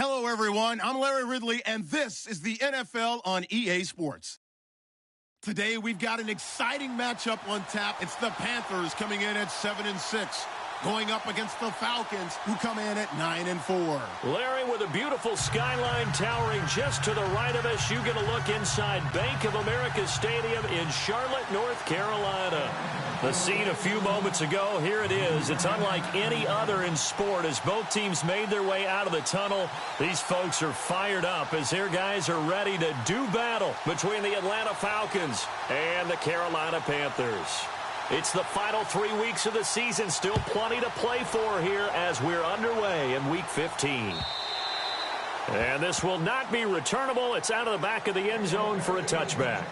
Hello, everyone. I'm Larry Ridley, and this is the NFL on EA Sports. Today, we've got an exciting matchup on tap. It's the Panthers coming in at 7-6, going up against the Falcons, who come in at 9-4. Larry, with a beautiful skyline towering just to the right of us, you get a look inside Bank of America Stadium in Charlotte, North Carolina. The scene a few moments ago, here it is. It's unlike any other in sport as both teams made their way out of the tunnel. These folks are fired up as their guys are ready to do battle between the Atlanta Falcons and the Carolina Panthers. It's the final 3 weeks of the season, still plenty to play for here as we're underway in Week 15. And this will not be returnable. It's out of the back of the end zone for a touchback.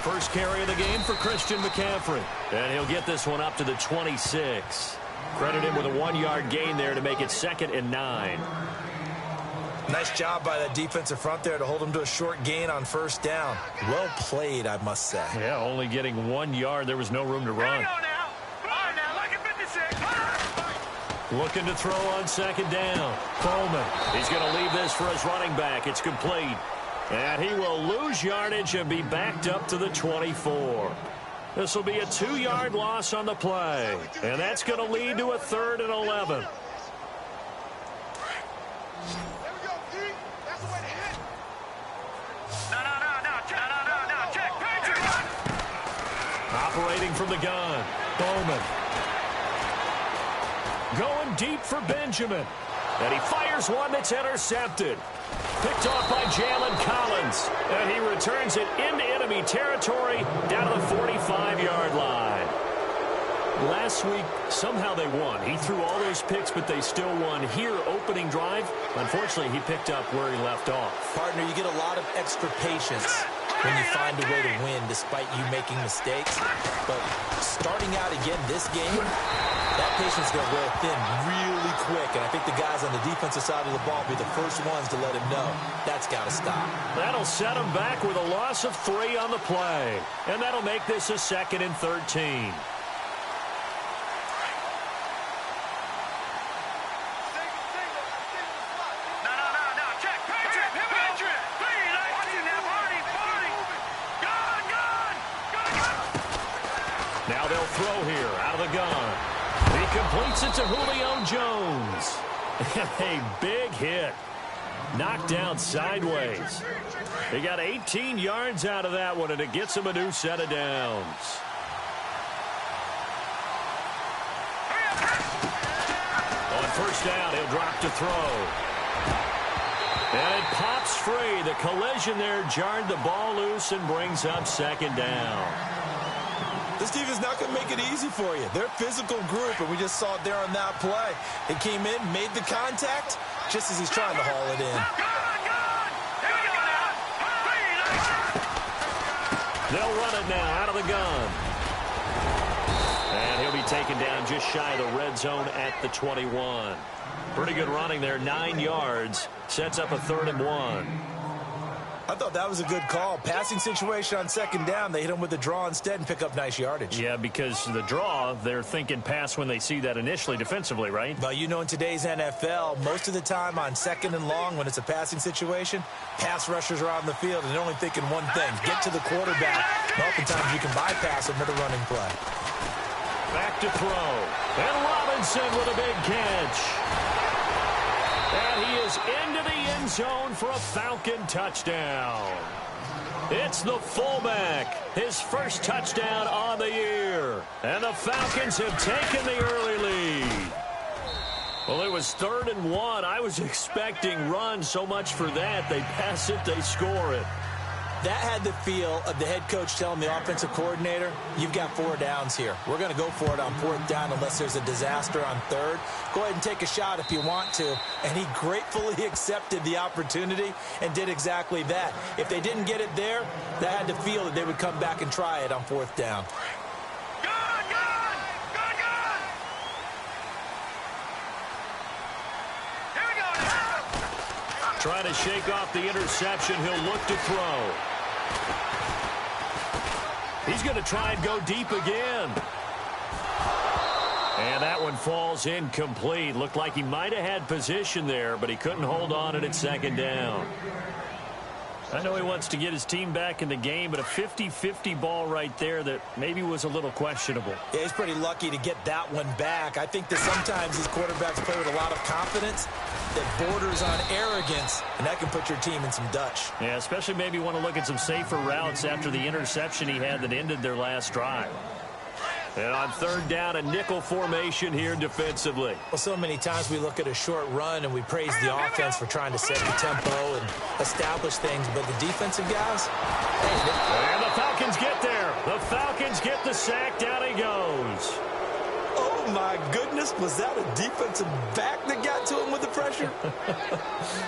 First carry of the game for Christian McCaffrey. And he'll get this one up to the 26. Credit him with a 1-yard gain there to make it 2nd and 9. Nice job by that defensive front there to hold him to a short gain on first down. Well played, I must say. Yeah, only getting 1 yard. There was no room to run. Looking to throw on 2nd down. Coleman. He's going to leave this for his running back. It's complete. And he will lose yardage and be backed up to the 24. This will be a 2-yard loss on the play. And that's going to lead to a 3rd and 11. Operating from the gun. Bowman. Going deep for Benjamin. And he fires one that's intercepted. Picked off by Jalen Collins. And he returns it into enemy territory down to the 45-yard line. Last week, somehow they won. He threw all those picks, but they still won. Here, opening drive, unfortunately, he picked up where he left off. Partner, you get a lot of extra patience when you find a way to win despite you making mistakes. But starting out again this game, that patience is going to wear thin really quick. And I think the guys on the defensive side of the ball will be the first ones to let him know that's got to stop. That'll set him back with a loss of 3 on the play. And that'll make this a 2nd and 13. Now they'll throw here out of the gun. He completes it to Julio Jones. And a big hit. Knocked down sideways. He got 18 yards out of that one, and it gets him a new set of downs. On first down, he'll drop to throw. And it pops free. The collision there jarred the ball loose and brings up 2nd down. This defense is not going to make it easy for you. They're a physical group, and we just saw it there on that play. They came in, made the contact, just as he's trying to haul it in. They'll run it now out of the gun. And he'll be taken down just shy of the red zone at the 21. Pretty good running there, 9 yards. Sets up a 3rd and 1. I thought that was a good call. Passing situation on 2nd down. They hit him with the draw instead and pick up nice yardage. Yeah, because the draw, they're thinking pass when they see that initially defensively, right? But you know, in today's NFL, most of the time on 2nd and long, when it's a passing situation, pass rushers are on the field and they're only thinking one thing, get to the quarterback. And oftentimes you can bypass him with a running play. Back to throw. And Robinson with a big catch. And he is into the end zone for a Falcon touchdown. It's the fullback, his first touchdown on the year. And the Falcons have taken the early lead. Well, it was 3rd and 1. I was expecting run, so much for that. They pass it, they score it. That had the feel of the head coach telling the offensive coordinator, you've got 4 downs here. We're going to go for it on 4th down unless there's a disaster on 3rd. Go ahead and take a shot if you want to. And he gratefully accepted the opportunity and did exactly that. If they didn't get it there, that had the feel that they would come back and try it on 4th down. Trying to shake off the interception. He'll look to throw. He's going to try and go deep again. And that one falls incomplete. Looked like he might have had position there, but he couldn't hold on it at second down. I know he wants to get his team back in the game, but a 50-50 ball right there that maybe was a little questionable. Yeah, he's pretty lucky to get that one back. I think that sometimes these quarterbacks play with a lot of confidence that borders on arrogance, and that can put your team in some Dutch. Yeah, especially maybe want to look at some safer routes after the interception he had that ended their last drive. And on third down, a nickel formation here defensively. Well, so many times we look at a short run and we praise the offense for trying to set the tempo and establish things, but the defensive guys, and the Falcons get there. The Falcons get the sack. Down he goes. Oh, my goodness. Was that a defensive back that got to him with the pressure?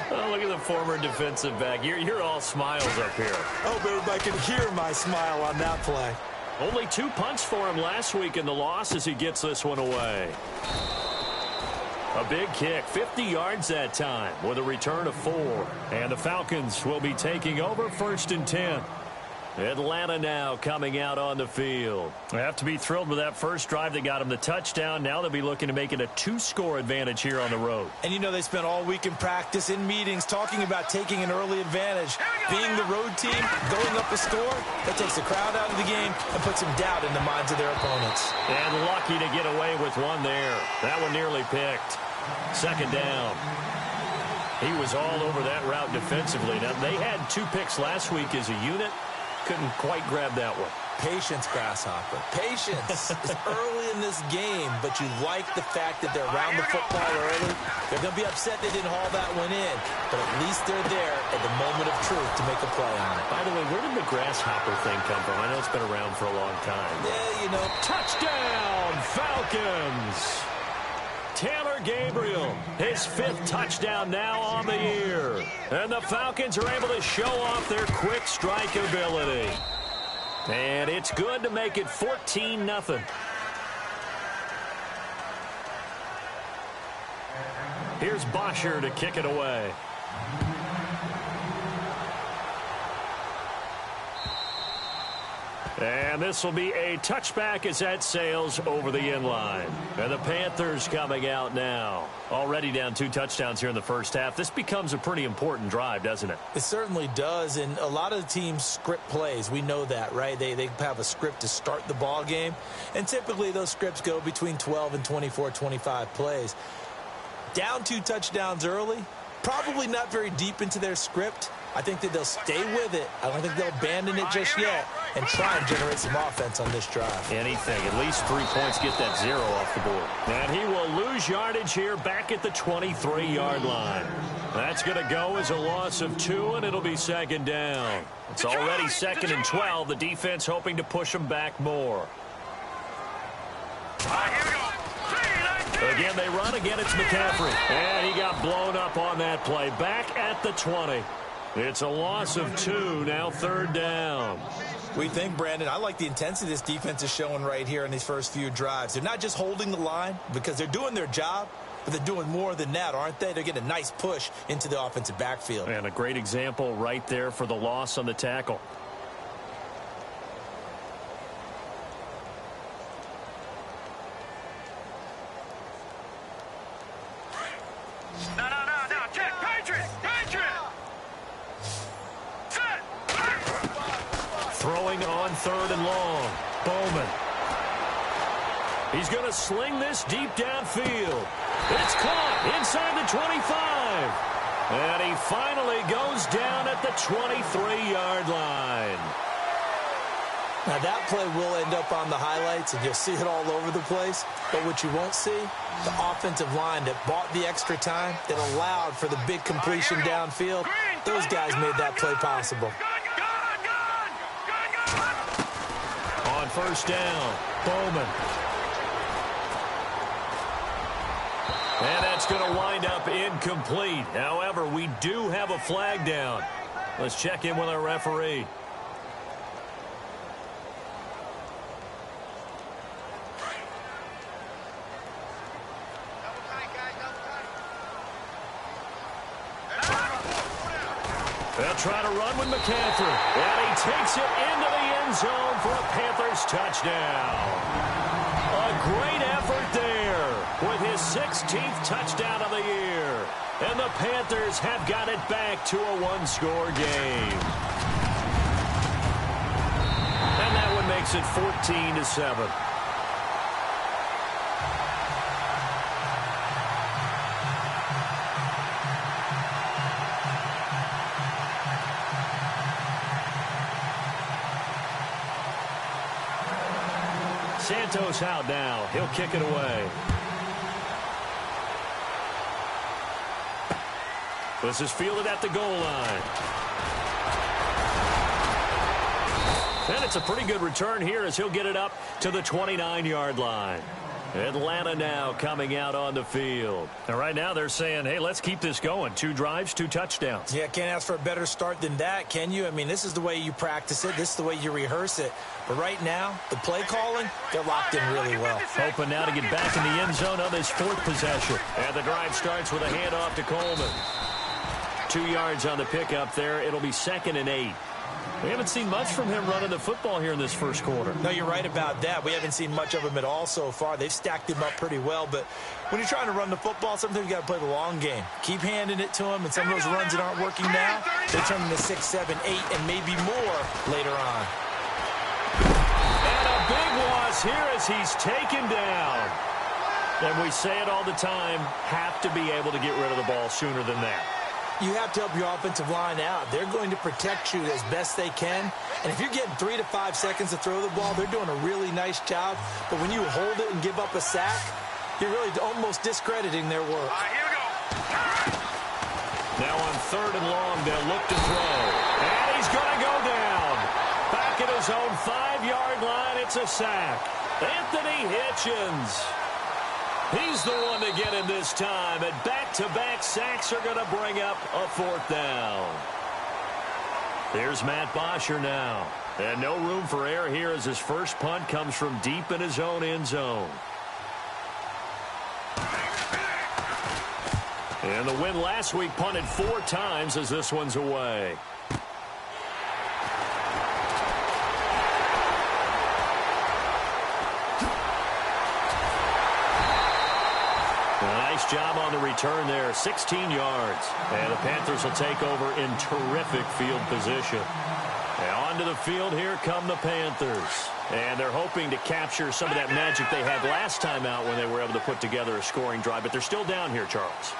Oh, look at the former defensive back. You're all smiles up here. I hope everybody can hear my smile on that play. Only 2 punts for him last week in the loss as he gets this one away. A big kick, 50 yards that time with a return of 4. And the Falcons will be taking over 1st and 10. Atlanta now coming out on the field. They have to be thrilled with that first drive that got them the touchdown. Now they'll be looking to make it a 2-score advantage here on the road. And you know they spent all week in practice, in meetings, talking about taking an early advantage. Being the road team, going up a score, that takes the crowd out of the game and puts some doubt in the minds of their opponents. And lucky to get away with one there. That one nearly picked. Second down. He was all over that route defensively. Now, they had 2 picks last week as a unit. Couldn't quite grab that one. Patience, Grasshopper. Patience is early in this game, but you like the fact that they're around the football early. They're going to be upset they didn't haul that one in, but at least they're there at the moment of truth to make a play on it. By the way, where did the Grasshopper thing come from? I know it's been around for a long time. Yeah, you know. Touchdown, Falcons! Taylor Gabriel, his 5th touchdown now on the year. And the Falcons are able to show off their quick strike ability. And it's good to make it 14-0. Here's Bosher to kick it away. And this will be a touchback as that sails over the end line. And the Panthers coming out now. Already down 2 touchdowns here in the first half. This becomes a pretty important drive, doesn't it? It certainly does. And a lot of the teams script plays. We know that, right? They have a script to start the ball game. And typically those scripts go between 12 and 24, 25 plays. Down 2 touchdowns early. Probably not very deep into their script. I think that they'll stay with it. I don't think they'll abandon it just yet and try and generate some offense on this drive. Anything. At least 3 points, get that 0 off the board. And he will lose yardage here back at the 23-yard line. That's going to go as a loss of 2, and it'll be second down. It's already 2nd and 12. The defense hoping to push them back more. Again, they run. Again, it's McCaffrey. And he got blown up on that play. Back at the 20. It's a loss of 2, now 3rd down. We think, Brandon, I like the intensity this defense is showing right here in these first few drives. They're not just holding the line because they're doing their job, but they're doing more than that, aren't they? They're getting a nice push into the offensive backfield. And a great example right there for the loss on the tackle. No, check, Patriot! Set! Throwing on 3rd and long. Bowman. He's going to sling this deep downfield. It's caught inside the 25. And he finally goes down at the 23-yard line. Now, that play will end up on the highlights, and you'll see it all over the place. But what you won't see, the offensive line that bought the extra time, that allowed for the big completion downfield, those guys made that play possible. On 1st down, Bowman. And that's going to wind up incomplete. However, we do have a flag down. Let's check in with our referee. They'll try to run with McCaffrey. And he takes it into the end zone for a Panthers touchdown. A great effort there with his 16th touchdown of the year. And the Panthers have got it back to a one-score game. And that one makes it 14-7. Santos out now. He'll kick it away. This is fielded at the goal line. And it's a pretty good return here as he'll get it up to the 29-yard line. Atlanta now coming out on the field. And right now they're saying, hey, let's keep this going. 2 drives, 2 touchdowns. Yeah, can't ask for a better start than that, can you? I mean, this is the way you practice it. This is the way you rehearse it. But right now, the play calling, they're locked in really well. Hoping now to get back in the end zone on this 4th possession. And the drive starts with a handoff to Coleman. 2 yards on the pickup there. It'll be 2nd and 8. We haven't seen much from him running the football here in this first quarter. No, you're right about that. We haven't seen much of him at all so far. They've stacked him up pretty well, but when you're trying to run the football, sometimes you got to play the long game. Keep handing it to him, and some of those runs that aren't working now, they turn into 6, 7, 8, and maybe more later on. And a big loss here as he's taken down. And we say it all the time, have to be able to get rid of the ball sooner than that. You have to help your offensive line out. They're going to protect you as best they can. And if you're getting 3 to 5 seconds to throw the ball, they're doing a really nice job. But when you hold it and give up a sack, you're really almost discrediting their work. Here we go. Now on 3rd and long, they'll look to throw. And he's going to go down. Back at his own 5-yard line, it's a sack. Anthony Hitchens. He's the one to get him this time, and back-to-back sacks are going to bring up a 4th down. There's Matt Bosher now. And no room for error here as his first punt comes from deep in his own end zone. And the win last week punted 4 times as this one's away. Nice job on the return there, 16 yards. And the Panthers will take over in terrific field position. And onto the field, here come the Panthers. And they're hoping to capture some of that magic they had last time out when they were able to put together a scoring drive. But they're still down here, Charles.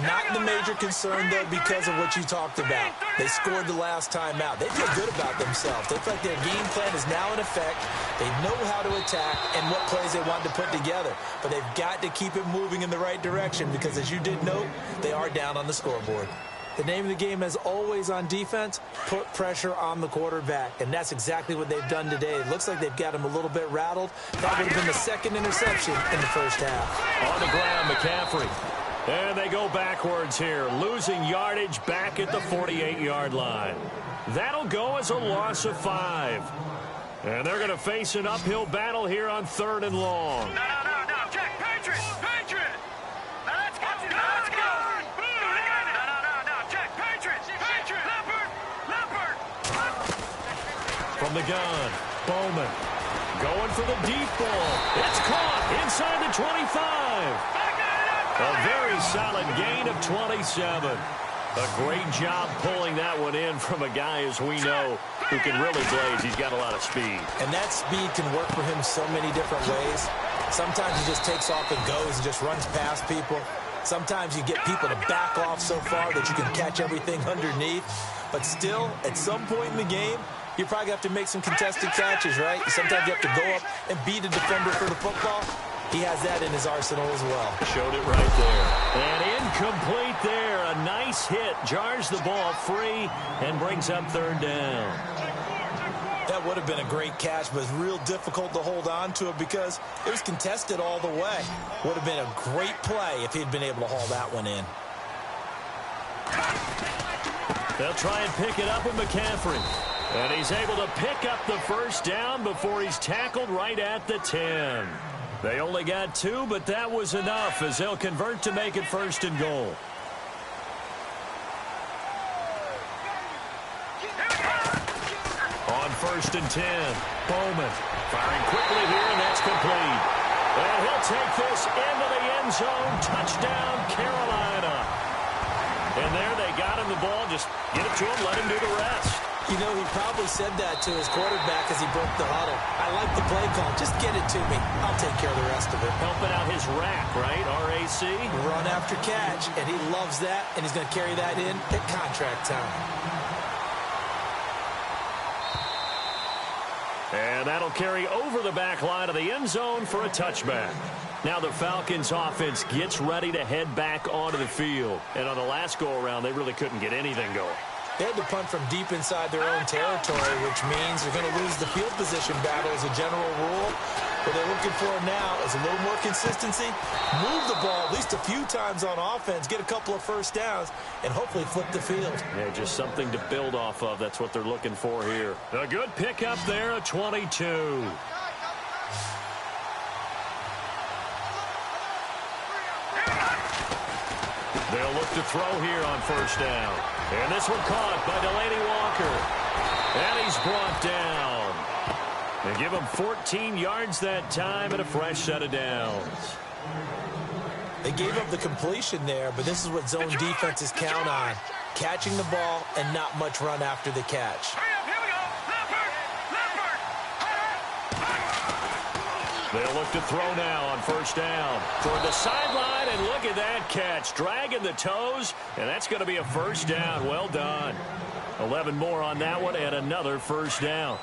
Not the major concern, though, because of what you talked about. They scored the last time out. They feel good about themselves. They feel like their game plan is now in effect. They know how to attack and what plays they want to put together. But they've got to keep it moving in the right direction because, as you did note, they are down on the scoreboard. The name of the game is always on defense, put pressure on the quarterback. And that's exactly what they've done today. It looks like they've got him a little bit rattled. That would have been the 2nd interception in the first half. On the ground, McCaffrey. And they go backwards here, losing yardage back at the 48-yard line. That'll go as a loss of 5. And they're going to face an uphill battle here on 3rd and long. No, check, Patriot. Now let's go. No, check, Patriot. Leopard. From the gun, Bowman going for the deep ball. It's caught inside the 25. A very solid gain of 27. A great job pulling that one in from a guy, as we know, who can really blaze. He's got a lot of speed. And that speed can work for him so many different ways. Sometimes he just takes off and goes and just runs past people. Sometimes you get people to back off so far that you can catch everything underneath. But still, at some point in the game, you probably have to make some contested catches, right? Sometimes you have to go up and beat a defender for the football. He has that in his arsenal as well. Showed it right there. And incomplete there. A nice hit. Jars the ball free and brings up 3rd down. That would have been a great catch, but it's real difficult to hold on to it because it was contested all the way. Would have been a great play if he'd been able to haul that one in. They'll try and pick it up with McCaffrey. And he's able to pick up the 1st down before he's tackled right at the 10. They only got 2, but that was enough as they'll convert to make it 1st and goal. 1st and 10. Bowman firing quickly here, and that's complete. And he'll take this into the end zone. Touchdown, Carolina. And there they got him the ball. Just get it to him, let him do the rest. You know, he probably said that to his quarterback as he broke the huddle. I like the play call. Just get it to me. I'll take care of the rest of it. Helping out his rack, right? RAC. Run after catch, and he loves that, and he's going to carry that in at contract time. And that'll carry over the back line of the end zone for a touchback. Now the Falcons offense gets ready to head back onto the field. And on the last go-around, they really couldn't get anything going. They had to punt from deep inside their own territory, which means they're going to lose the field position battle as a general rule. What they're looking for now is a little more consistency, move the ball at least a few times on offense, get a couple of first downs, and hopefully flip the field. Yeah, just something to build off of. That's what they're looking for here. A good pickup there, a 22. They'll look to throw here on 1st down. And this one caught by Delaney Walker. And he's brought down. They give him 14 yards that time and a fresh set of downs. They gave up the completion there, but this is what zone defenses count on. Catching the ball and not much run after the catch. They'll look to throw now on 1st down. Toward the sideline, and look at that catch. Dragging the toes, and that's going to be a 1st down. Well done. 11 more on that one, and another 1st down.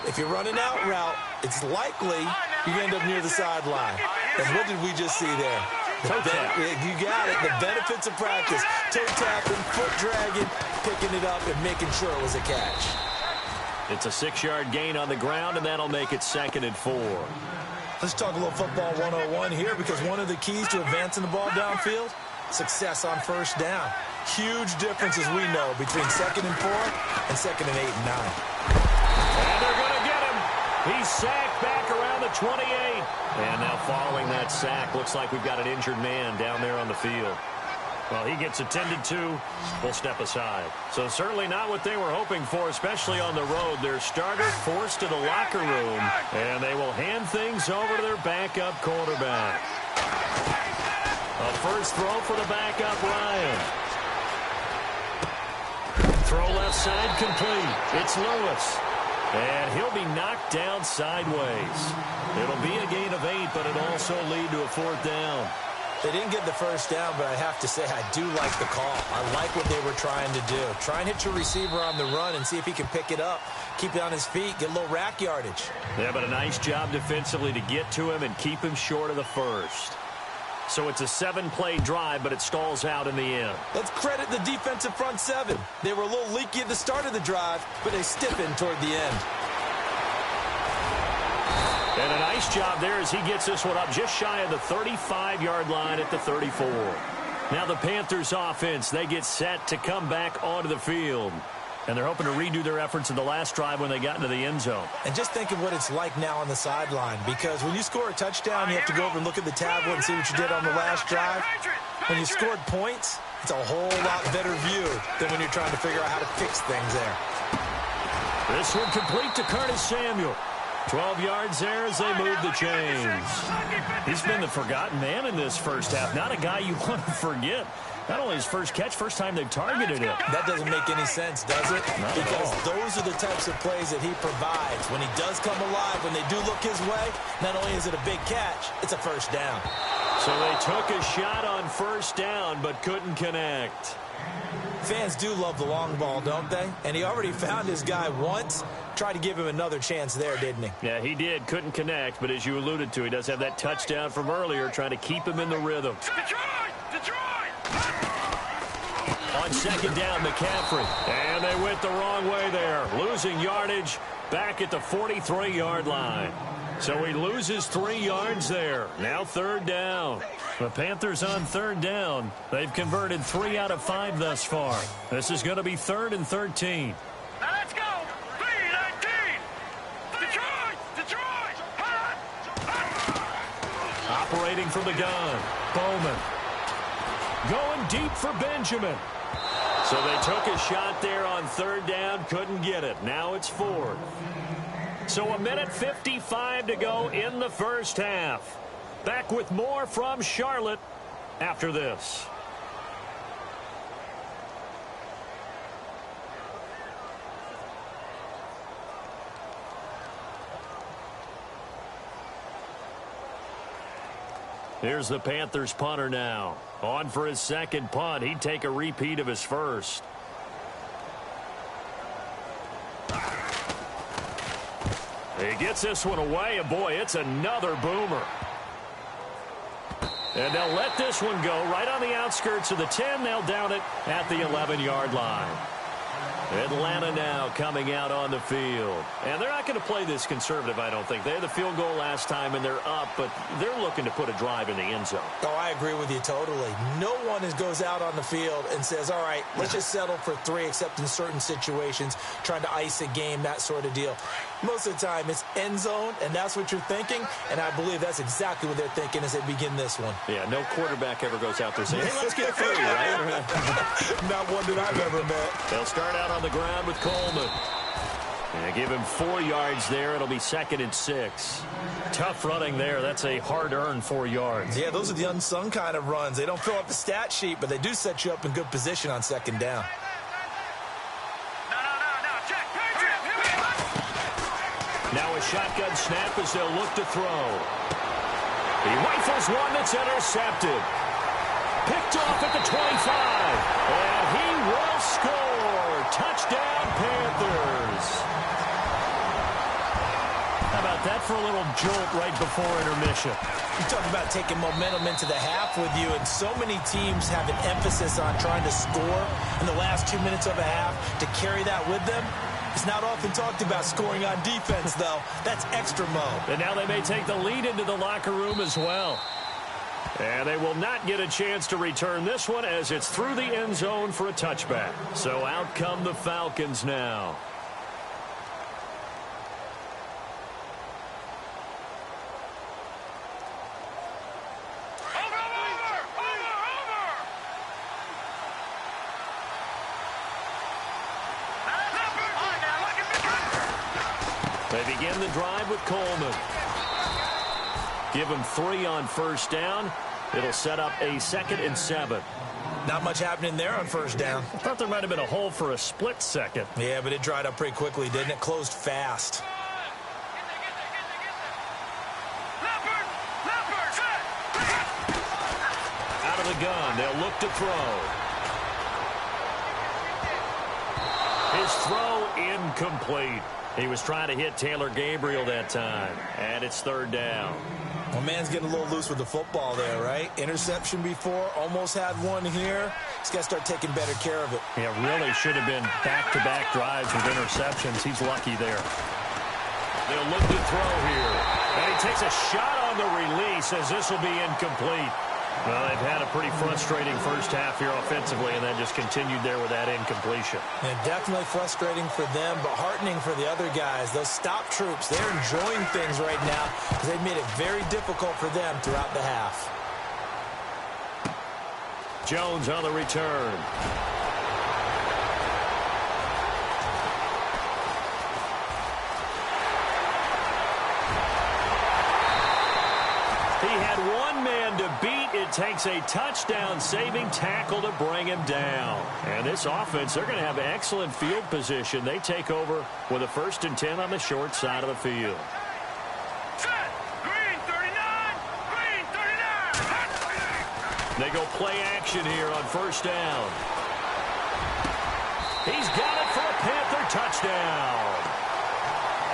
If you're running out route, it's likely you end up near the sideline. And what did we just see there? Toe tap. You got it. The benefits of practice. Toe tapping, foot dragging, picking it up, and making sure it was a catch. It's a 6-yard gain on the ground, and that'll make it 2nd and 4. Let's talk a little football 101 here, because one of the keys to advancing the ball downfield, success on 1st down. Huge difference, as we know, between 2nd and 4 and 2nd and 8 and 9. And they're going to get him. He's sacked back around the 28. And now following that sack, looks like we've got an injured man down there on the field. Well, he gets attended to. We'll step aside. So certainly not what they were hoping for, especially on the road. Their starter forced to the locker room, and they will hand things over to their backup quarterback. A first throw for the backup, Ryan. Throw left side complete. It's Lewis. And he'll be knocked down sideways. It'll be a gain of 8, but it'll also lead to a 4th down. They didn't get the 1st down, but I have to say I do like the call. I like what they were trying to do. Try and hit your receiver on the run and see if he can pick it up. Keep it on his feet, get a little rack yardage. Yeah, but a nice job defensively to get to him and keep him short of the 1st. So it's a 7-play drive, but it stalls out in the end. Let's credit the defensive front 7. They were a little leaky at the start of the drive, but they stiffened toward the end. And a nice job there as he gets this one up just shy of the 35-yard line at the 34. Now the Panthers offense, they get set to come back onto the field. And they're hoping to redo their efforts in the last drive when they got into the end zone. And just think of what it's like now on the sideline, because when you score a touchdown, you have to go over and look at the tablet and see what you did on the last drive. When you scored points, it's a whole lot better view than when you're trying to figure out how to fix things there. This one complete to Curtis Samuel. 12 yards there as they move the chains. He's been the forgotten man in this first half. Not a guy you want to forget. Not only his first catch, first time they've targeted him. That doesn't make any sense, does it? Not because those are the types of plays that he provides. When he does come alive, when they do look his way, not only is it a big catch, it's a 1st down. So they took a shot on 1st down, but couldn't connect. Fans do love the long ball, don't they? And he already found his guy once. Tried to give him another chance there, didn't he? Yeah, he did. Couldn't connect, but as you alluded to, he does have that touchdown from earlier, trying to keep him in the rhythm. On 2nd down, McCaffrey. And they went the wrong way there. Losing yardage back at the 43-yard line. So he loses 3 yards there. Now 3rd down. The Panthers on 3rd down. They've converted 3 out of 5 thus far. This is going to be 3rd and 13. Now let's go. 3-19. Detroit. Operating from the gun. Bowman. Going deep for Benjamin. So they took a shot there on third down, couldn't get it. Now it's fourth. So 1:55 to go in the first half. Back with more from Charlotte after this. Here's the Panthers punter now. On for his second punt. He'd take a repeat of his first. He gets this one away, and boy, it's another boomer. And they'll let this one go right on the outskirts of the 10. They'll down it at the 11-yard line. Atlanta now coming out on the field. And they're not going to play this conservative, I don't think. They had the field goal last time, and they're up, but they're looking to put a drive in the end zone. Oh, I agree with you totally. No one goes out on the field and says, all right, let's just settle for 3, except in certain situations, trying to ice a game, that sort of deal. Most of the time, it's end zone, and that's what you're thinking, and I believe that's exactly what they're thinking as they begin this one. Yeah, no quarterback ever goes out there saying, hey, let's get 3, right? Not one that I've ever met. They'll start out on the ground with Coleman. And give him 4 yards there. It'll be 2nd and 6. Tough running there. That's a hard-earned 4 yards. Yeah, those are the unsung kind of runs. They don't fill up the stat sheet, but they do set you up in good position on 2nd down. Now a shotgun snap as they'll look to throw. He rifles one that's intercepted. Picked off at the 25. And he will score. Touchdown, Panthers. How about that for a little jolt right before intermission? You talk about taking momentum into the half with you, and so many teams have an emphasis on trying to score in the last 2 minutes of a half to carry that with them. It's not often talked about scoring on defense, though. That's extra mode. And now they may take the lead into the locker room as well. And they will not get a chance to return this one as it's through the end zone for a touchback. So out come the Falcons now. They begin the drive with Coleman. Give him 3 on first down. It'll set up a 2nd and 7. Not much happening there on first down. I thought there might have been a hole for a split second. Yeah, but it dried up pretty quickly, didn't it? Closed fast. Out of the gun, they'll look to throw. His throw incomplete. He was trying to hit Taylor Gabriel that time. And it's 3rd down. Well, man's getting a little loose with the football there, right? Interception before, almost had one here. He's got to start taking better care of it. Yeah, really should have been back-to-back drives with interceptions. He's lucky there. They'll look to throw here. And he takes a shot on the release as this will be incomplete. Well, they've had a pretty frustrating first half here offensively, and then just continued there with that incompletion. And definitely frustrating for them, but heartening for the other guys. Those stop troops, they're enjoying things right now because they've made it very difficult for them throughout the half. Jones on the return. He had one man to beat. It takes a touchdown-saving tackle to bring him down. And this offense, they're going to have excellent field position. They take over with a 1st and 10 on the short side of the field. Set. Green 39. Green 39. They go play action here on first down. He's got it for a Panther touchdown.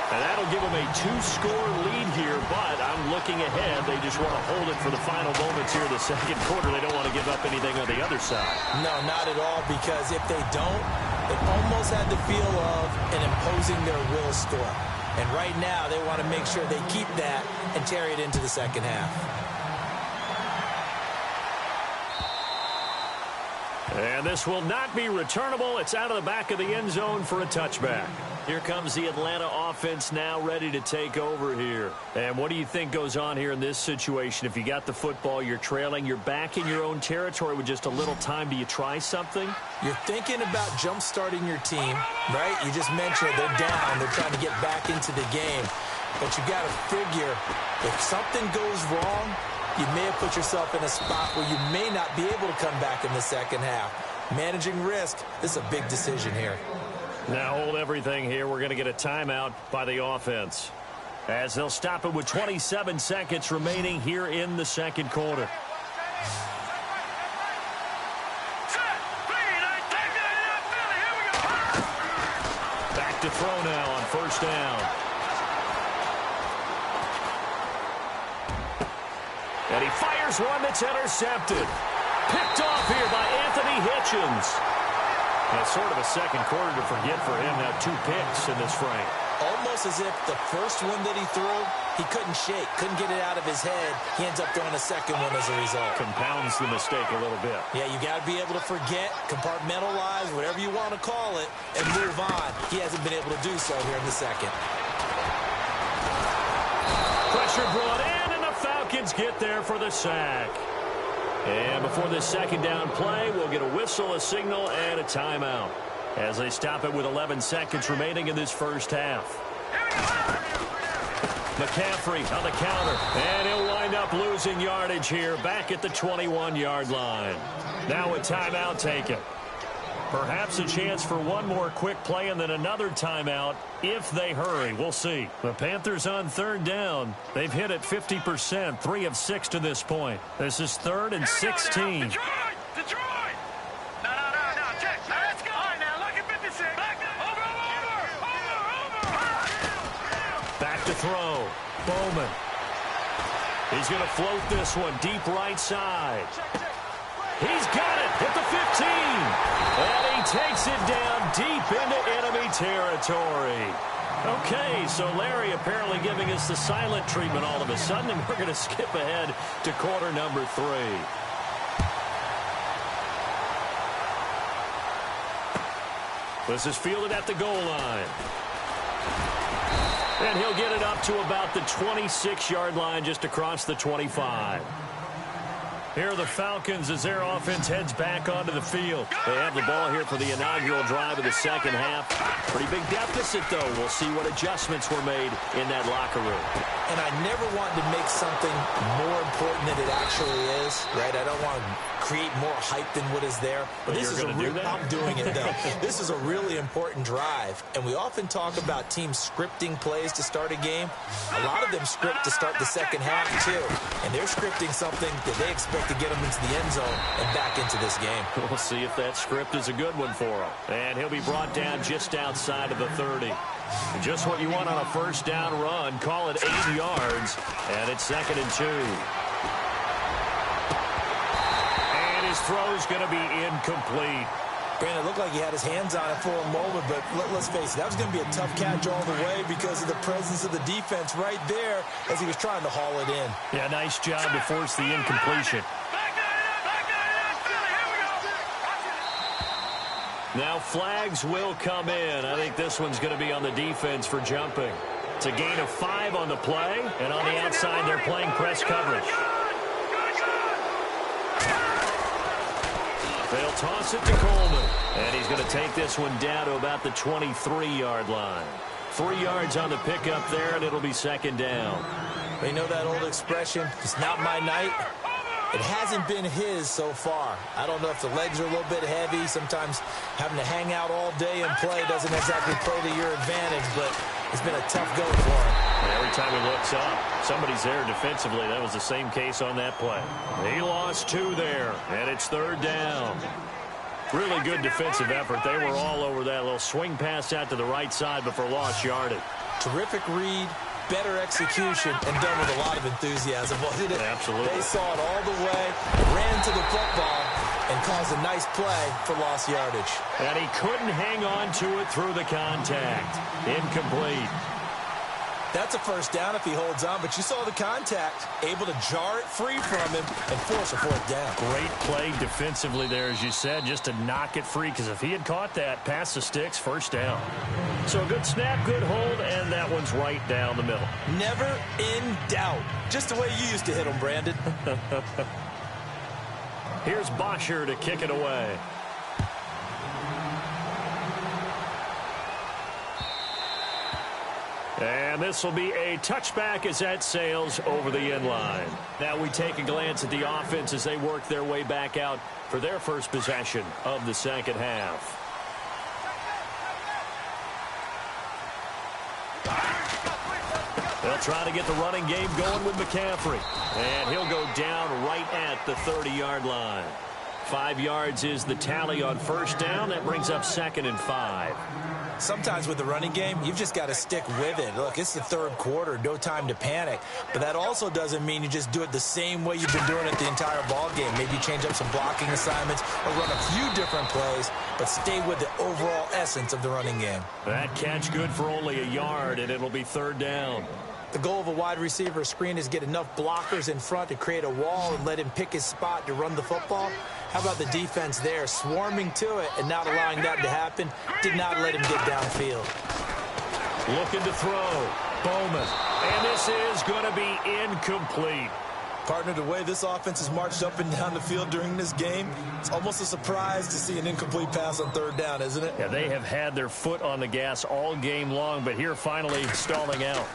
And that'll give them a 2-score lead here, but I'm looking ahead. They just want to hold it for the final moments here in the second quarter. They don't want to give up anything on the other side. No, not at all, because if they don't, it almost had the feel of an imposing their will score. And right now, they want to make sure they keep that and carry it into the second half. And this will not be returnable. It's out of the back of the end zone for a touchback. Here comes the Atlanta offense now ready to take over here. And what do you think goes on here in this situation? If you got the football, you're trailing, you're back in your own territory with just a little time. Do you try something? You're thinking about jump-starting your team, right? You just mentioned they're down. They're trying to get back into the game. But you got to figure if something goes wrong, you may have put yourself in a spot where you may not be able to come back in the second half. Managing risk, this is a big decision here. Now hold everything here. We're going to get a timeout by the offense, as they'll stop it with 27 seconds remaining here in the second quarter. Back to throw now on first down. And he fires one that's intercepted. Picked off here by Anthony Hitchens. That's sort of a second quarter to forget for him. Now 2 picks in this frame. Almost as if the first one that he threw, he couldn't shake, couldn't get it out of his head. He ends up throwing a second one as a result. Compounds the mistake a little bit. Yeah, you got to be able to forget, compartmentalize, whatever you want to call it, and move on. He hasn't been able to do so here in the second. Pressure brought in, and the Falcons get there for the sack. And before this second down play, we'll get a whistle, a signal, and a timeout as they stop it with 11 seconds remaining in this first half. McCaffrey on the counter, and he'll wind up losing yardage here back at the 21-yard line. Now a timeout taken. Perhaps a chance for one more quick play and then another timeout if they hurry. We'll see. The Panthers on third down. They've hit it 50%, 3 of 6 to this point. This is 3rd and 16. Detroit! No. Check. Now let's go. All right, now look at 56. Back over. Back to throw. Bowman. He's going to float this one deep right side. He's got it at the 15. And he takes it down deep into enemy territory. Okay, so Larry apparently giving us the silent treatment all of a sudden, and we're going to skip ahead to quarter number 3. This is fielded at the goal line. And he'll get it up to about the 26-yard line, just across the 25. Here are the Falcons as their offense heads back onto the field. They have the ball here for the inaugural drive of the second half. Pretty big deficit, though. We'll see what adjustments were made in that locker room. And I never want to make something more important than it actually is, right? I don't want to create more hype than what is there. But this is I'm doing it, though. This is a really important drive. And we often talk about teams scripting plays to start a game. A lot of them script to start the second half, too. And they're scripting something that they expect to get them into the end zone and back into this game. We'll see if that script is a good one for him. And he'll be brought down just outside of the 30. Just what you want on a first down run. Call it 8 yards. And it's 2nd and 2. And his throw's going to be incomplete. Brandon, it looked like he had his hands on it for a moment, but let's face it, that was going to be a tough catch all the way because of the presence of the defense right there as he was trying to haul it in. Yeah, nice job to force the incompletion. Now flags will come in. I think this one's going to be on the defense for jumping. It's a gain of 5 on the play, and on the outside they're playing press coverage. They'll toss it to Coleman, and he's going to take this one down to about the 23-yard line. 3 yards on the pickup there, and it'll be 2nd down. You know that old expression, it's not my night? It hasn't been his so far. I don't know if the legs are a little bit heavy. Sometimes having to hang out all day and play doesn't exactly play to your advantage, but it's been a tough go for him. Every time he looks up, somebody's there defensively. That was the same case on that play. He lost 2 there, and it's 3rd down. Really good defensive effort. They were all over that little swing pass out to the right side before lost yardage. Terrific read, better execution, and done with a lot of enthusiasm, wasn't it? Absolutely. They saw it all the way, ran to the football, and caused a nice play for lost yardage. And he couldn't hang on to it through the contact. Incomplete. That's a first down if he holds on, but you saw the contact. Able to jar it free from him and force a fourth down. Great play defensively there, as you said, just to knock it free, because if he had caught that, past the sticks, first down. So a good snap, good hold, and that one's right down the middle. Never in doubt. Just the way you used to hit him, Brandon. Here's Bosher to kick it away. And this will be a touchback as that sails over the end line. Now we take a glance at the offense as they work their way back out for their first possession of the second half. They'll try to get the running game going with McCaffrey. And he'll go down right at the 30-yard line. 5 yards is the tally on first down. That brings up 2nd and 5. Sometimes with the running game, you've just got to stick with it. Look, it's the third quarter, no time to panic. But that also doesn't mean you just do it the same way you've been doing it the entire ball game. Maybe change up some blocking assignments or run a few different plays, but stay with the overall essence of the running game. That catch good for only a yard, and it'll be 3rd down. The goal of a wide receiver screen is get enough blockers in front to create a wall and let him pick his spot to run the football. How about the defense there, swarming to it and not allowing that to happen? Did not let him get downfield. Looking to throw. Bowman. And this is going to be incomplete. Partner, the way this offense has marched up and down the field during this game, it's almost a surprise to see an incomplete pass on 3rd down, isn't it? Yeah, they have had their foot on the gas all game long, but here finally stalling out.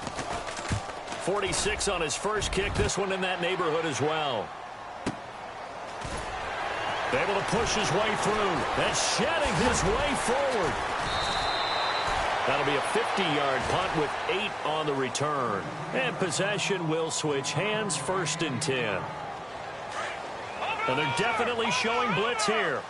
46 on his first kick. This one in that neighborhood as well. Able to push his way through. And shedding his way forward. That'll be a 50-yard punt with 8 on the return. And possession will switch hands, 1st and 10. And they're definitely showing blitz here.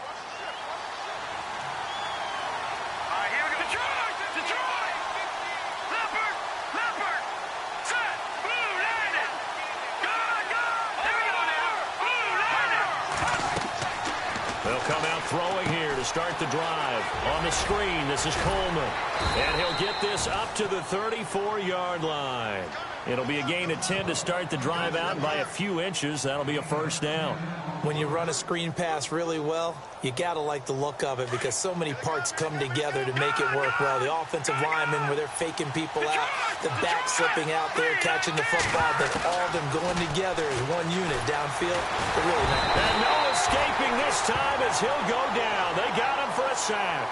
Throwing here to start the drive. On the screen, this is Coleman. And he'll get this up to the 34-yard line. It'll be a gain of 10 to start the drive out, and by a few inches, that'll be a first down. When you run a screen pass really well, you got to like the look of it because so many parts come together to make it work well. The offensive linemen, where they're faking people out, the back slipping out there, catching the football, but all of them going together as one unit downfield. They're really not. And no escaping this time as he'll go down. They got him for a sack.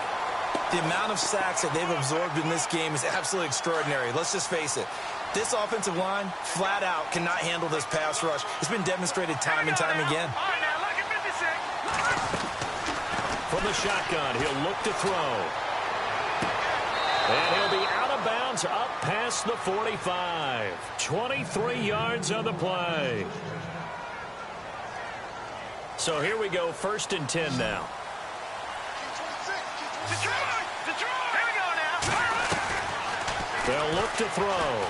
The amount of sacks that they've absorbed in this game is absolutely extraordinary. Let's just face it. This offensive line, flat out, cannot handle this pass rush. It's been demonstrated time and time again. From the shotgun, he'll look to throw. And he'll be out of bounds up past the 45. 23 yards on the play. So here we go, 1st and 10 now. They'll look to throw.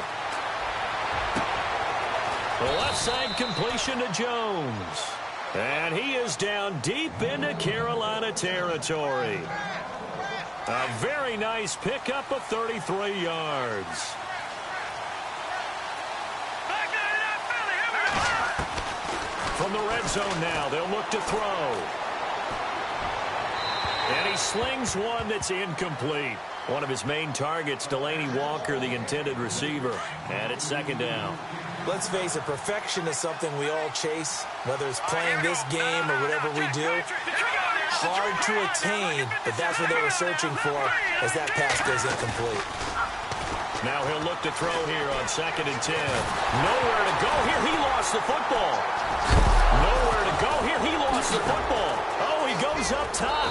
The left side completion to Jones. And he is down deep into Carolina territory. A very nice pickup of 33 yards. From the red zone now, they'll look to throw. And he slings one that's incomplete. One of his main targets, Delaney Walker, the intended receiver. And it's 2nd down. Let's face it, perfection is something we all chase, whether it's playing this game or whatever we do. Hard to attain, but that's what they were searching for as that pass goes incomplete. Now he'll look to throw here on 2nd and 10. Nowhere to go here. He lost the football. Nowhere to go here. He lost the football. Oh, he goes up top.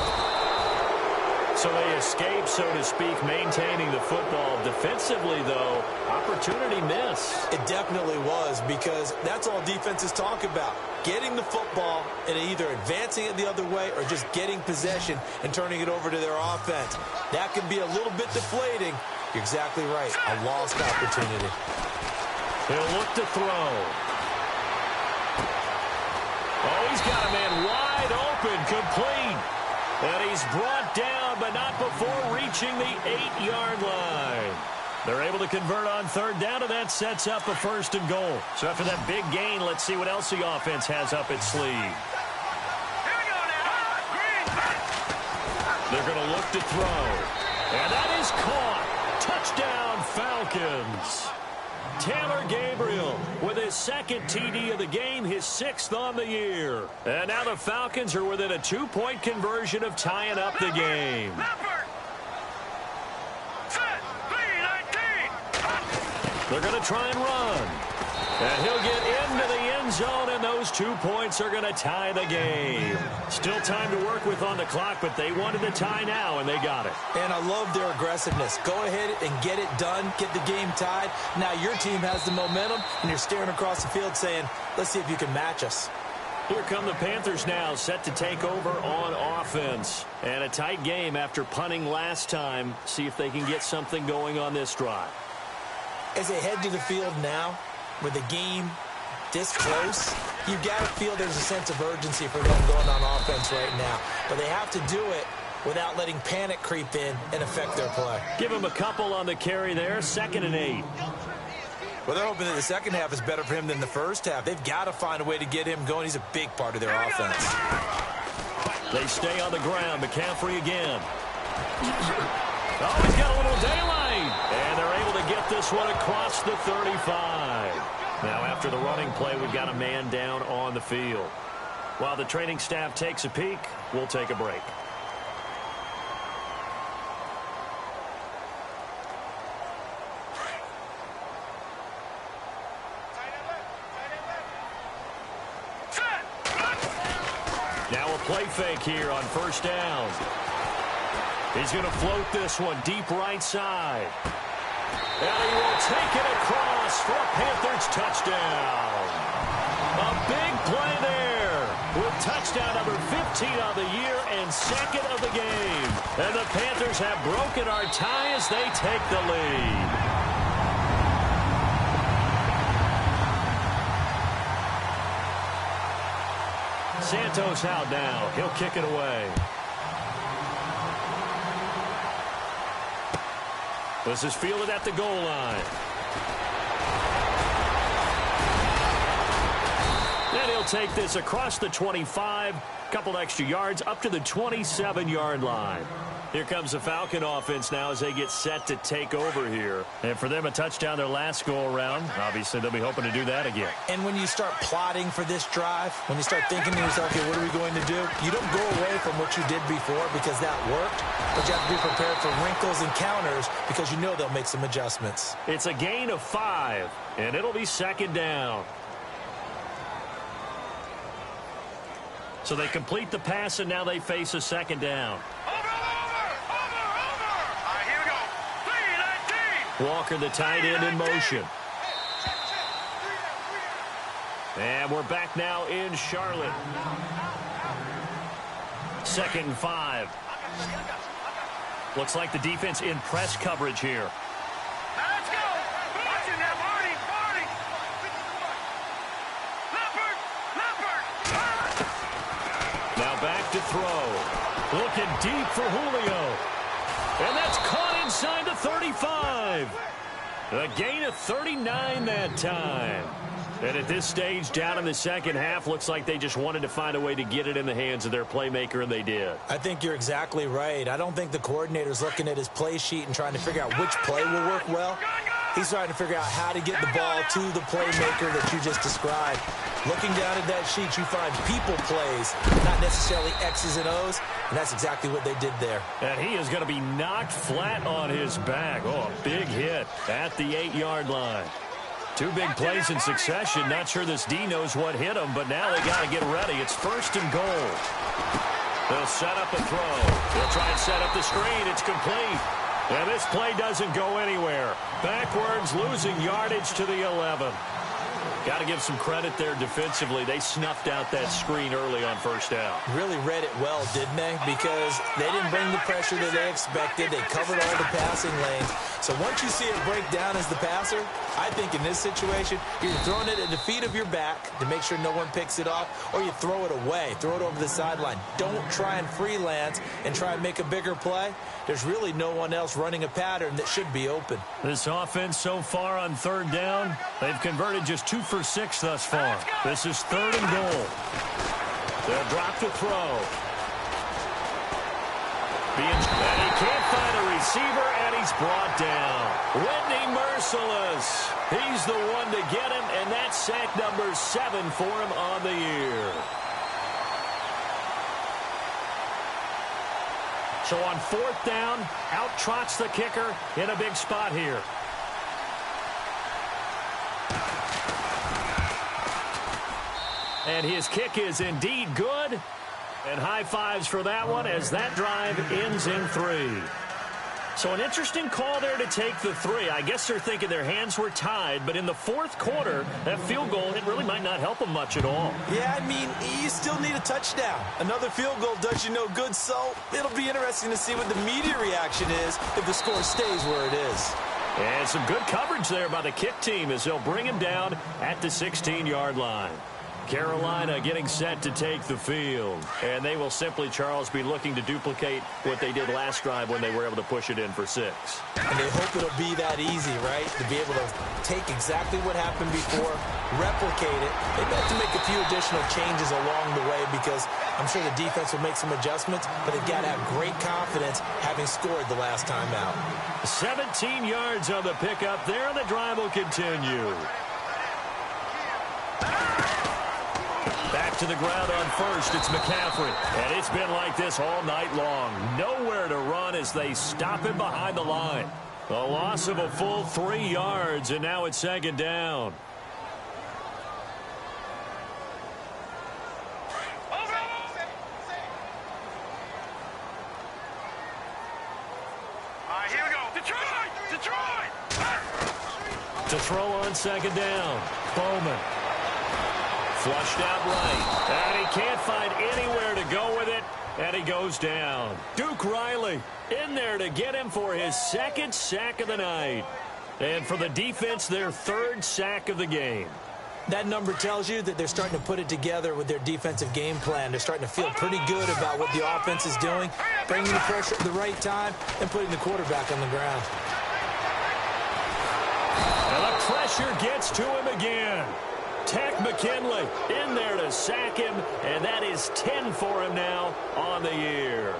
So they escape, so to speak, maintaining the football. Defensively, though, opportunity miss. It definitely was, because that's all defenses talk about. Getting the football and either advancing it the other way or just getting possession and turning it over to their offense. That can be a little bit deflating. You're exactly right. A lost opportunity. He'll look to throw. Oh, he's got a man wide open, complete. And he's brought down, but not before reaching the 8-yard line. They're able to convert on third down, and that sets up a 1st and goal. So after that big gain, let's see what else the offense has up its sleeve. Here we go now. Green. They're going to look to throw. And that is caught. Touchdown, Falcons. Taylor Gabriel with his 2nd TD of the game, his 6th on the year. And now the Falcons are within a 2-point conversion of tying up the game. They're going to try and run. And he'll get into the end zone, and those 2 points are going to tie the game. Still time to work with on the clock, but they wanted the tie now, and they got it. And I love their aggressiveness. Go ahead and get it done, get the game tied. Now your team has the momentum, and you're staring across the field saying, let's see if you can match us. Here come the Panthers now, set to take over on offense. And a tight game after punting last time. See if they can get something going on this drive. As they head to the field now, with the game this close, you've got to feel there's a sense of urgency for them going on offense right now. But they have to do it without letting panic creep in and affect their play. Give him a couple on the carry there, 2nd and 8. Well, they're hoping that the second half is better for him than the first half. They've got to find a way to get him going. He's a big part of their offense. They stay on the ground. McCaffrey again. Oh, he's got a little daylight. And they're able to get this one across the 35. Now, after the running play, we've got a man down on the field. While the training staff takes a peek, we'll take a break. Now a play fake here on 1st down. He's going to float this one deep right side. And he will take it across for a Panthers touchdown. A big play there with touchdown number 15 of the year and 2nd of the game. And the Panthers have broken our tie as they take the lead. Santos out now. He'll kick it away. This is fielded at the goal line. And he'll take this across the 25, couple extra yards up to the 27-yard line. Here comes the Falcon offense now as they get set to take over here. And for them, a touchdown their last go-around. Obviously, they'll be hoping to do that again. And when you start plotting for this drive, when you start thinking to yourself, okay, what are we going to do? You don't go away from what you did before because that worked, but you have to be prepared for wrinkles and counters because you know they'll make some adjustments. It's a gain of 5, and it'll be 2nd down. So they complete the pass, and now they face a 2nd down. Walker, the tight end, in motion. And we're back now in Charlotte. 2nd and 5. Looks like the defense in press coverage here. Let's go. Watch it now, Marty. Leopard. Now back to throw. Looking deep for Julio. And that's caught inside the 35. A gain of 39 that time. And at this stage, down in the second half, looks like they just wanted to find a way to get it in the hands of their playmaker, and they did. I think you're exactly right. I don't think the coordinator's looking at his play sheet and trying to figure out which play will work well. He's trying to figure out how to get the ball to the playmaker that you just described. Looking down at that sheet, you find people plays, not necessarily X's and O's, and that's exactly what they did there. And he is going to be knocked flat on his back. Oh, a big hit at the 8-yard line. Two big plays in succession. Not sure this D knows what hit him, but now they got to get ready. It's 1st and goal. They'll set up a throw. They'll try and set up the screen. It's complete. And this play doesn't go anywhere. Backwards, losing yardage to the 11. Got to give some credit there defensively. They snuffed out that screen early on first down. Really read it well, didn't they? Because they didn't bring the pressure that they expected. They covered all the passing lanes. So once you see it break down as the passer, I think in this situation, you're throwing it at the feet of your back to make sure no one picks it off, or you throw it away, throw it over the sideline. Don't try and freelance and try and make a bigger play. There's really no one else running a pattern that should be open. This offense so far on third down, they've converted just 2 for 6 thus far. This is 3rd and goal. They'll drop to throw. And he can't find a receiver, and he's brought down. Whitney merciless. He's the one to get him, and that's sack number 7 for him on the year. So on 4th down, out trots the kicker in a big spot here. And his kick is indeed good. And high fives for that one as that drive ends in 3. So an interesting call there to take the 3. I guess they're thinking their hands were tied, but in the 4th quarter, that field goal, it really might not help them much at all. Yeah, I mean, you still need a touchdown. Another field goal does you no good, so it'll be interesting to see what the media reaction is if the score stays where it is. And some good coverage there by the kick team as they'll bring him down at the 16-yard line. Carolina getting set to take the field. And they will simply, Charles, be looking to duplicate what they did last drive when they were able to push it in for 6. And they hope it'll be that easy, right? To be able to take exactly what happened before, replicate it. They've got to make a few additional changes along the way because I'm sure the defense will make some adjustments, but they've got to have great confidence having scored the last time out. 17 yards on the pickup there, and the drive will continue. Back to the ground on first, it's McCaffrey. And it's been like this all night long. Nowhere to run as they stop him behind the line. A loss of a full 3 yards, and now it's 2nd down. All right, here we go. Detroit! Detroit! To throw on 2nd down. Bowman. Flushed out right. And he can't find anywhere to go with it. And he goes down. Duke Riley in there to get him for his 2nd sack of the night. And for the defense, their 3rd sack of the game. That number tells you that they're starting to put it together with their defensive game plan. They're starting to feel pretty good about what the offense is doing, bringing the pressure at the right time, and putting the quarterback on the ground. And the pressure gets to him again. Tech McKinley in there to sack him, and that is 10 for him now on the year.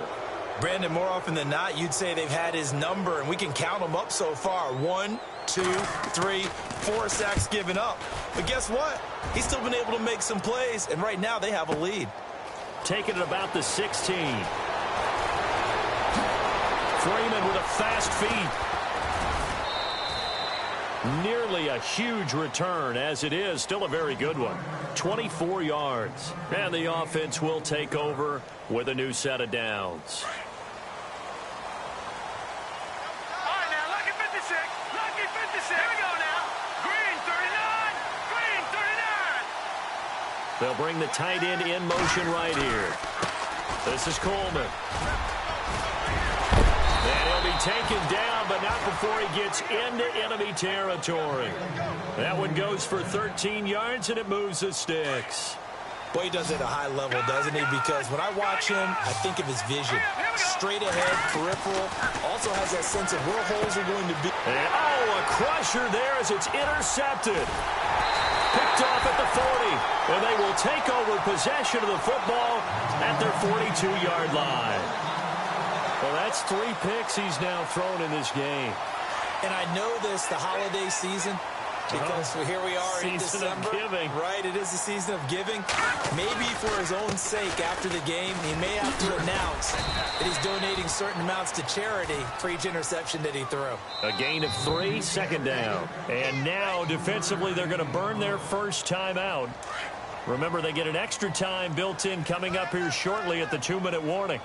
Brandon, more often than not, you'd say they've had his number, and we can count them up so far. 1, 2, 3, 4 sacks given up. But guess what? He's still been able to make some plays, and right now they have a lead. Taking it about the 16. Freeman with a fast feet. Nearly a huge return, as it is still a very good one. 24 yards. And the offense will take over with a new set of downs. All right, now, lucky 56. Lucky 56. Here we go now. Green 39. Green 39. They'll bring the tight end in motion right here. This is Coleman. And he'll be taken down, but not before he gets into enemy territory. That one goes for 13 yards, and it moves the sticks. Boy, he does it at a high level, doesn't he? Because when I watch him, I think of his vision. Straight ahead, peripheral. Also has that sense of where holes are going to be. And, a crusher there as it's intercepted. Picked off at the 40. And they will take over possession of the football at their 42-yard line. Well, that's 3 picks he's now thrown in this game. And I know this, the holiday season, because here we are in December. Season of giving. Right, it is the season of giving. Maybe for his own sake after the game, he may have to announce that he's donating certain amounts to charity for each interception that he threw. A gain of 3, 2nd down. And now, defensively, they're going to burn their first time out. Remember, they get an extra time built in coming up here shortly at the 2-minute warning.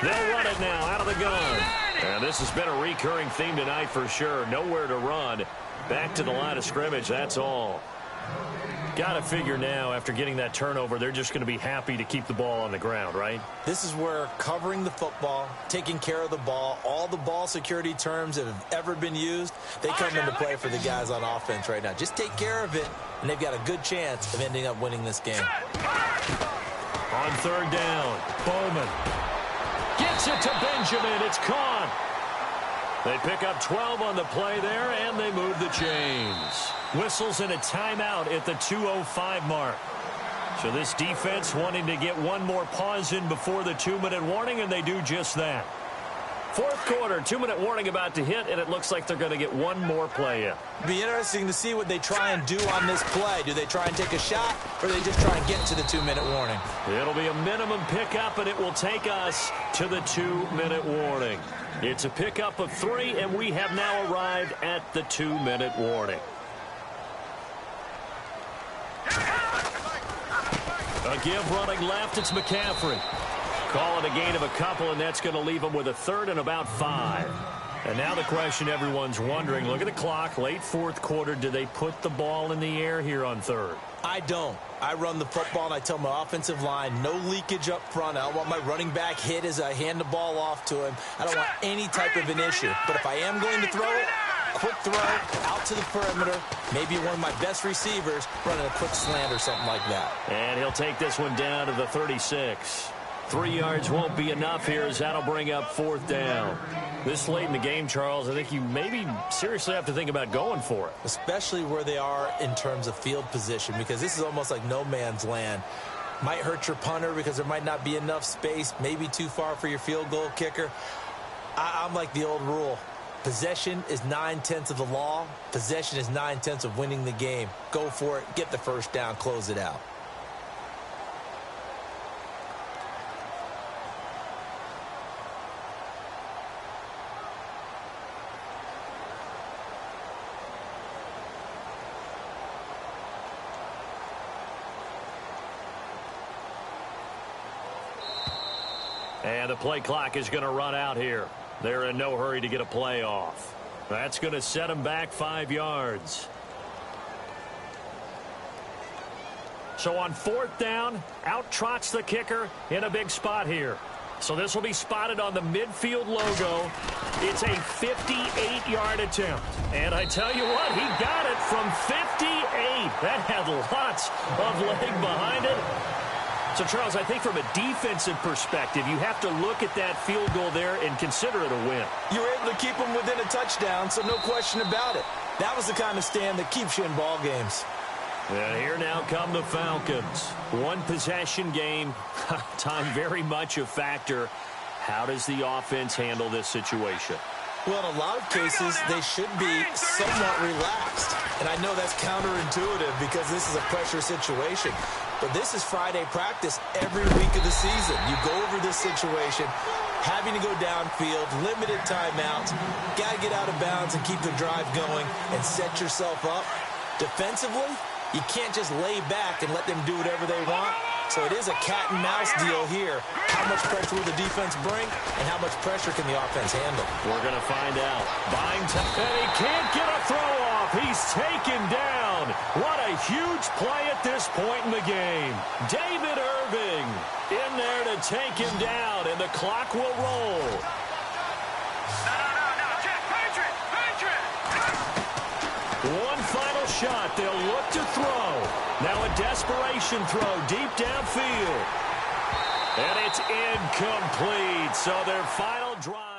They'll run it now out of the gun. And this has been a recurring theme tonight for sure. Nowhere to run. Back to the line of scrimmage, that's all. Got to figure now, after getting that turnover, they're just going to be happy to keep the ball on the ground, right? This is where covering the football, taking care of the ball, all the ball security terms that have ever been used, they come into play for the guys on offense right now. Just take care of it, and they've got a good chance of ending up winning this game. On third down, Bowman gets it to Benjamin. It's caught. They pick up 12 on the play there, and they move the chains. Whistles and a timeout at the 2:05 mark. So this defense wanting to get one more pause in before the 2-minute warning, and they do just that. Fourth quarter, 2-minute warning about to hit, and it looks like they're going to get one more play in. It'll be interesting to see what they try and do on this play. Do they try and take a shot, or do they just try and get to the 2-minute warning? It'll be a minimum pickup, and it will take us to the 2-minute warning. It's a pickup of 3, and we have now arrived at the 2-minute warning. A give running left, it's McCaffrey. Call it a gain of a couple, and that's going to leave them with a third and about 5. And now the question everyone's wondering, look at the clock, late fourth quarter, do they put the ball in the air here on third? I don't. I run the football, and I tell my offensive line, no leakage up front. I don't want my running back hit as I hand the ball off to him. I don't want any type of an issue. But if I am going to throw it, quick throw, out to the perimeter, maybe one of my best receivers running a quick slant or something like that. And he'll take this one down to the 36. 3 yards won't be enough here as that'll bring up fourth down. This late in the game, Charles, I think you maybe seriously have to think about going for it. Especially where they are in terms of field position, because this is almost like no man's land. Might hurt your punter because there might not be enough space, maybe too far for your field goal kicker. I'm like the old rule. Possession is 9/10 of the law. Possession is 9/10 of winning the game. Go for it. Get the first down. Close it out. And the play clock is going to run out here. They're in no hurry to get a play off. That's going to set them back 5 yards. So on fourth down, out trots the kicker in a big spot here. So this will be spotted on the midfield logo. It's a 58-yard attempt. And I tell you what, he got it from 58. That had lots of leg behind it. So, Charles, I think from a defensive perspective, you have to look at that field goal there and consider it a win. You were able to keep them within a touchdown, so no question about it. That was the kind of stand that keeps you in ball games. And here now come the Falcons. One possession game, time very much a factor. How does the offense handle this situation? Well, in a lot of cases, they should be somewhat relaxed. And I know that's counterintuitive because this is a pressure situation. But this is Friday practice every week of the season. You go over this situation, having to go downfield, limited timeouts, got to get out of bounds and keep the drive going and set yourself up. Defensively, you can't just lay back and let them do whatever they want. So it is a cat and mouse deal here. How much pressure will the defense bring, and how much pressure can the offense handle? We're going to find out. Buying time, and he can't get a throw off. He's taken down. What a huge play at this point in the game. David Irving in there to take him down, and the clock will roll. No, check, Patriot. One final shot. They'll look to throw. Now a desperation throw deep downfield. And it's incomplete. So their final drive.